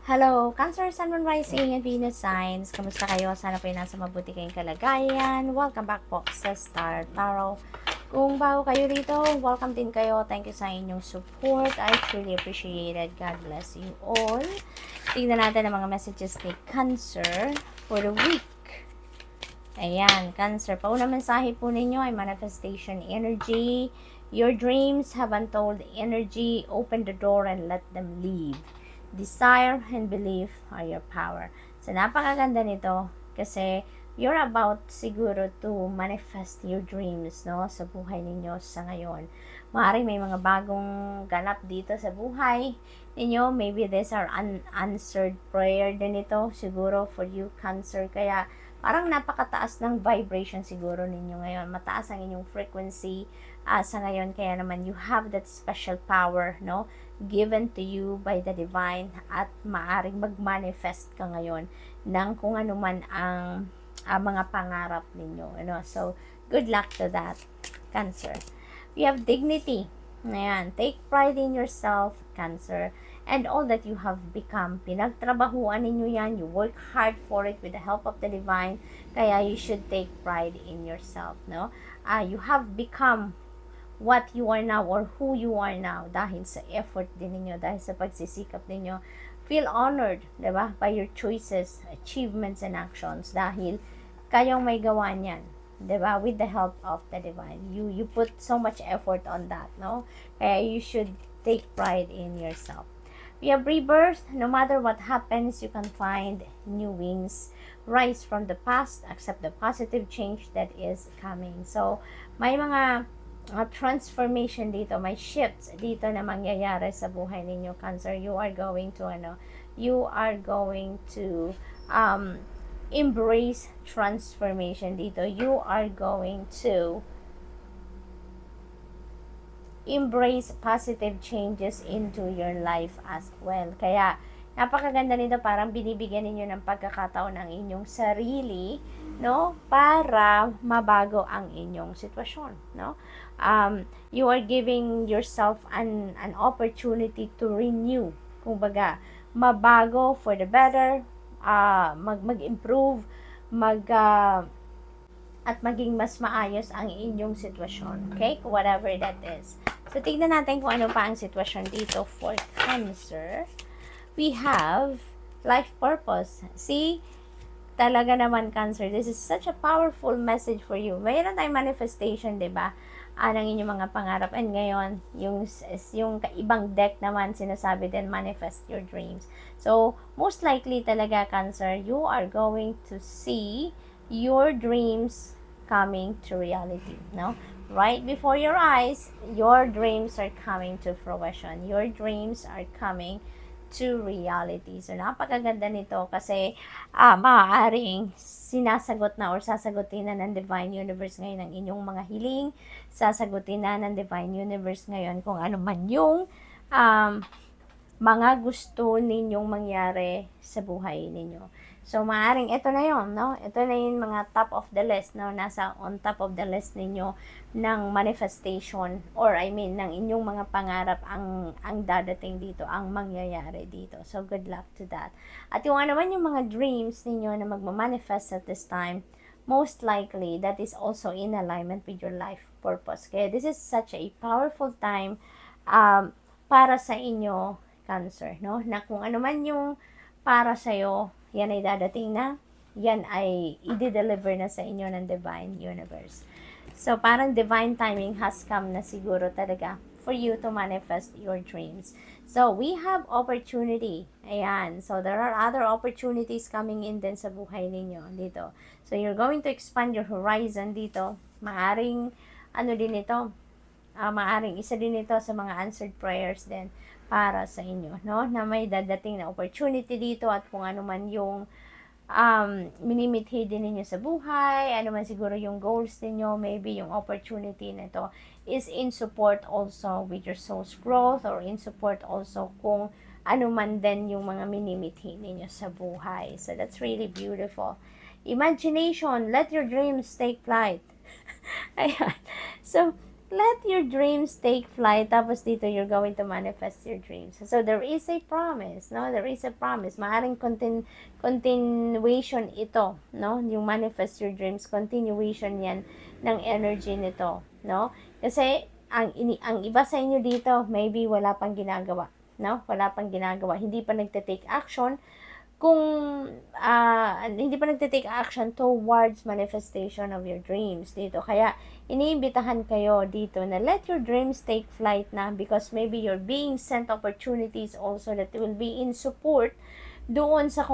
Hello, Cancer, Sun, Moon, Rising, and Venus signs. Kamusta kayo? Sana po nasa mabuti kayong kalagayan. Welcome back po sa Star Tarot. Kung bago kayo dito, welcome din kayo. Thank you sa inyong support. I truly appreciate it. God bless you all. Tingnan natin ang mga messages ni Cancer for the week. Ayan, Cancer. Pauna mensahe po ninyo ay manifestation energy. Your dreams have untold energy. Open the door and let them leave. Desire and belief are your power. So, napakaganda nito kasi you're about siguro to manifest your dreams, no? Sa buhay ninyo sa ngayon. Maaaring may mga bagong ganap dito sa buhay ninyo. Maybe these are unanswered prayer din ito siguro for you, Cancer. Kaya, parang napakataas ng vibration siguro ninyo ngayon. Mataas ang inyong frequency sa ngayon. Kaya naman, you have that special power, no? Given to you by the divine at maaring mag-manifest ka ngayon ng kung ano man ang mga pangarap ninyo. So, good luck to that, Cancer. We have dignity. Ayan. Take pride in yourself, Cancer, and all that you have become. Pinagtrabahuan ninyo yan. You work hard for it with the help of the divine. Kaya you should take pride in yourself, no? You have become what you are now or who you are now dahil sa effort din ninyo, dahil sa pagsisikap ninyo. Feel honored, diba? By your choices, achievements, and actions dahil kayong may gawa niyan, diba? With the help of the divine. You put so much effort on that, no? Kaya you should take pride in yourself. We have rebirth. No matter what happens, you can find new wings. Rise from the past. Accept the positive change that is coming. So, may mga transformation dito, may shifts dito na mangyayari sa buhay ninyo, Cancer. You are going to embrace transformation dito. You are going to embrace positive changes into your life as well. Kaya napakaganda nito, parang binibigyan ninyo ng pagkakataon ang inyong sarili, no, para mabago ang inyong sitwasyon, no? You are giving yourself an opportunity to renew, kumbaga, mabago for the better, mag-improve, at maging mas maayos ang inyong sitwasyon, okay? Whatever that is. So, tignan natin kung ano pa ang sitwasyon dito for Cancer. We have life purpose. See, talaga naman, Cancer, this is such a powerful message for you. Mayroon tayong manifestation, diba? Ng inyong mga pangarap. And ngayon, yung ibang deck naman, sinasabi din, manifest your dreams. So, most likely talaga, Cancer, you are going to see your dreams coming to reality, no? Right before your eyes, your dreams are coming to fruition. Your dreams are coming to reality. So, napakaganda nito kasi maaaring sinasagot na or sasagutin na ng Divine Universe ngayon ang inyong mga hiling. Sasagutin na ng Divine Universe ngayon kung ano man yung mga gusto ninyong mangyari sa buhay ninyo. So, maaaring ito na yun, no? Ito na yung mga top of the list, no? Nasa on top of the list ninyo ng manifestation or ng inyong mga pangarap ang dadating dito, ang mangyayari dito. So, good luck to that. At yung ano man yung mga dreams ninyo na magmamanifest at this time, most likely, that is also in alignment with your life purpose. Kaya this is such a powerful time para sa inyo, Cancer, no? Na kung ano man yung para sa'yo, yan ay dadating na, yan ay i-deliver na sa inyo ng Divine Universe. So, parang divine timing has come na siguro talaga for you to manifest your dreams. So, we have opportunity. Ayan. So, there are other opportunities coming in din sa buhay ninyo dito. So, you're going to expand your horizon dito. Maaring, maaring isa din ito sa mga answered prayers din para sa inyo, no? Na may dadating na opportunity dito at kung ano man yung minimithi din ninyo sa buhay, ano man siguro yung goals ninyo, maybe yung opportunity na ito is in support also with your soul's growth or in support also kung ano man din yung mga minimithi ninyo sa buhay. So, that's really beautiful. Imagination, let your dreams take flight. Ayan. So, let your dreams take flight. Tapos dito, you're going to manifest your dreams. So, there is a promise, no? There is a promise. Maaring continuation ito, no? Yung manifest your dreams, continuation yan ng energy nito, no? Kasi, ang iba sa inyo dito, maybe wala pang ginagawa, no? Wala pang ginagawa. Hindi pa nagte-take action kung hindi pa nagte-take action towards manifestation of your dreams dito. Kaya, iniimbitahan kayo dito na let your dreams take flight na because maybe you're being sent opportunities also that will be in support doon sa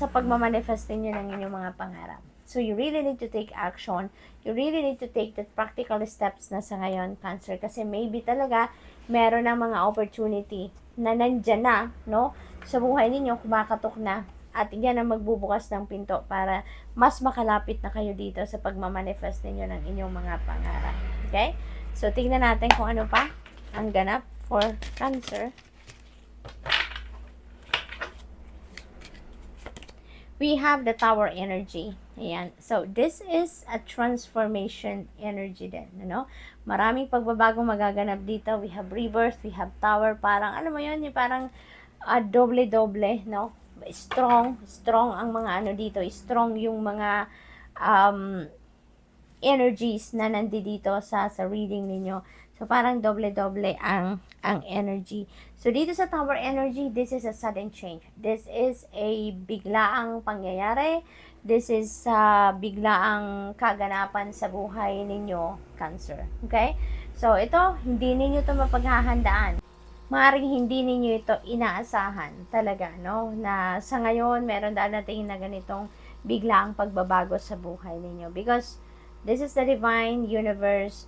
pagmamanifest niyo ng inyong mga pangarap. So, you really need to take action. You really need to take the practical steps na sa ngayon, Cancer. Kasi maybe talaga, meron ng mga opportunity na nandyan na, no? Sa buhay ninyo, kumakatok na. At yan ang magbubukas ng pinto para mas makalapit na kayo dito sa pagmamanifest ninyo ng inyong mga pangarap. Okay? So, tingnan natin kung ano pa ang ganap for Cancer. We have the Tower energy. Ayan. So, this is a transformation energy din. Ano? Maraming pagbabagong magaganap dito. We have rebirth, we have Tower. Parang, ano mo yun? Yung parang doble-doble, no? Strong ang mga ano dito. Strong yung mga energies na nandito sa reading ninyo. So, parang doble-doble ang energy. So, dito sa Tower energy, this is a sudden change. This is a biglaang pangyayari. This is biglaang kaganapan sa buhay ninyo, Cancer. Okay? So, ito, hindi ninyo ito mapaghahandaan. Maaring hindi ninyo ito inaasahan talaga, no? Na sa ngayon, meron dadating na ganitong biglaang pagbabago sa buhay ninyo. Because this is the divine universe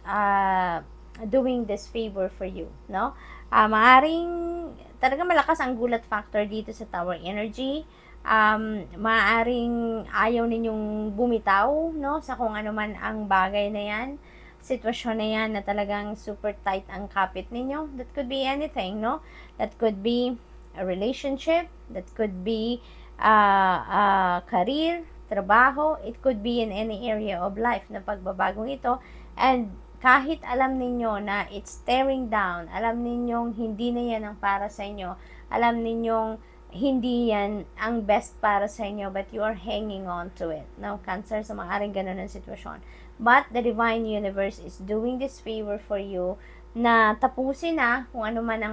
doing this favor for you, no? Maaring talaga malakas ang gulat factor dito sa Tower energy. Maaring ayaw ninyong bumitaw, no? Sa kung ano man ang bagay na yan. Sitwasyon na yan na talagang super tight ang kapit ninyo. That could be anything, no? That could be a relationship. That could be career, trabaho. It could be in any area of life na pagbabagong ito. And kahit alam ninyo na it's tearing down, alam ninyong hindi na yan ang para sa inyo, alam ninyong hindi yan ang best para sa inyo, but you are hanging on to it. No, Cancer, so maaring ganun ang sitwasyon. But the divine universe is doing this favor for you na tapusin na kung ano man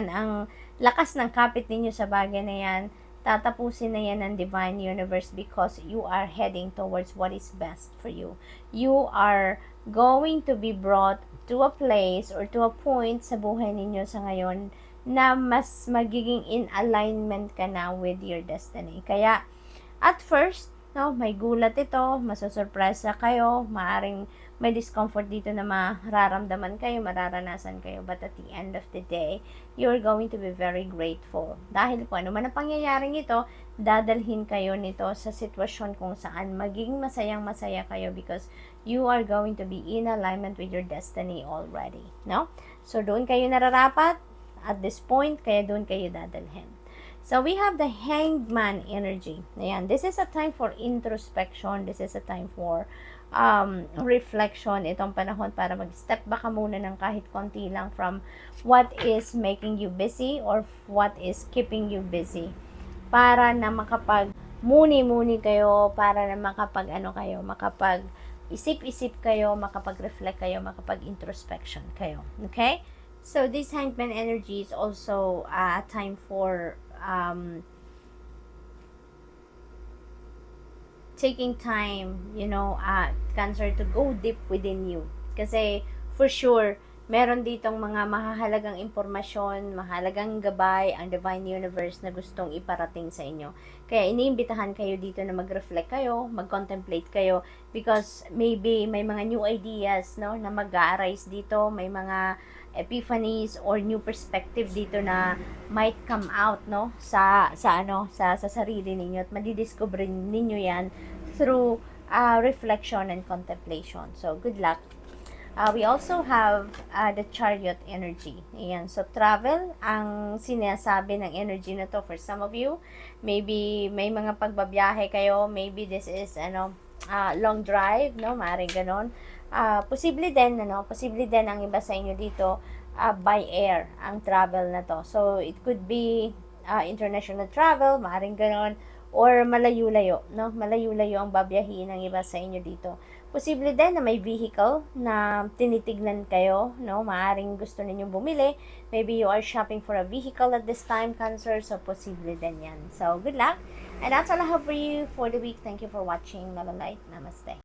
ang lakas ng kapit ninyo sa bagay na yan, tatapusin na yan ng divine universe because you are heading towards what is best for you. You are going to be brought to a place or to a point sa buhay ninyo sa ngayon na mas magiging in alignment ka na with your destiny. Kaya, at first, no, may gulat ito, masusurpresa kayo, maaring may discomfort dito na mararamdaman kayo, mararanasan kayo, but at the end of the day, you're going to be very grateful. Dahil kung ano man ang pangyayaring ito, dadalhin kayo nito sa sitwasyon kung saan maging masayang-masaya kayo because you are going to be in alignment with your destiny already, no? So, doon kayo nararapat at this point, kaya doon kayo dadalhin. So, we have the Hanged Man energy. Ayan, this is a time for introspection. This is a time for reflection. Itong panahon para mag-step back muna ng kahit konti lang from what is making you busy or what is keeping you busy. Para na makapag-muni-muni kayo, para na makapag-isip-isip kayo, makapag-reflect kayo, makapag-introspection kayo. Okay? So, this Hanged Man energy is also a time for taking time, Cancer, to go deep within you. Kasi, for sure, meron ditong mga mahahalagang impormasyon, mahalagang gabay, ang Divine Universe na gustong iparating sa inyo. Kaya, iniimbitahan kayo dito na mag-reflect kayo, mag-contemplate kayo, because maybe may mga new ideas, no, na mag-arise dito, may mga epiphanies or new perspective dito na might come out, no, sa sarili ninyo, at madidiscover ninyo yan through reflection and contemplation. So, good luck. We also have the Chariot energy. Ayan. So, travel ang sinasabi ng energy na to for some of you. Maybe may mga pagbabiyahe kayo. Maybe this is long drive, no? Maaaring ganon. Posible din, posible din ang iba sa inyo dito, by air ang travel na to. So, it could be international travel, maaaring ganon, or malayo-layo, no? Malayo-layo ang babiyahin ng iba sa inyo dito. Posible din na may vehicle na tinitignan kayo, no? Maaaring gusto ninyong bumili. Maybe you are shopping for a vehicle at this time, Cancer, so posible din yan. So, good luck. And that's all I have for you for the week. Thank you for watching. Love and light. Namaste.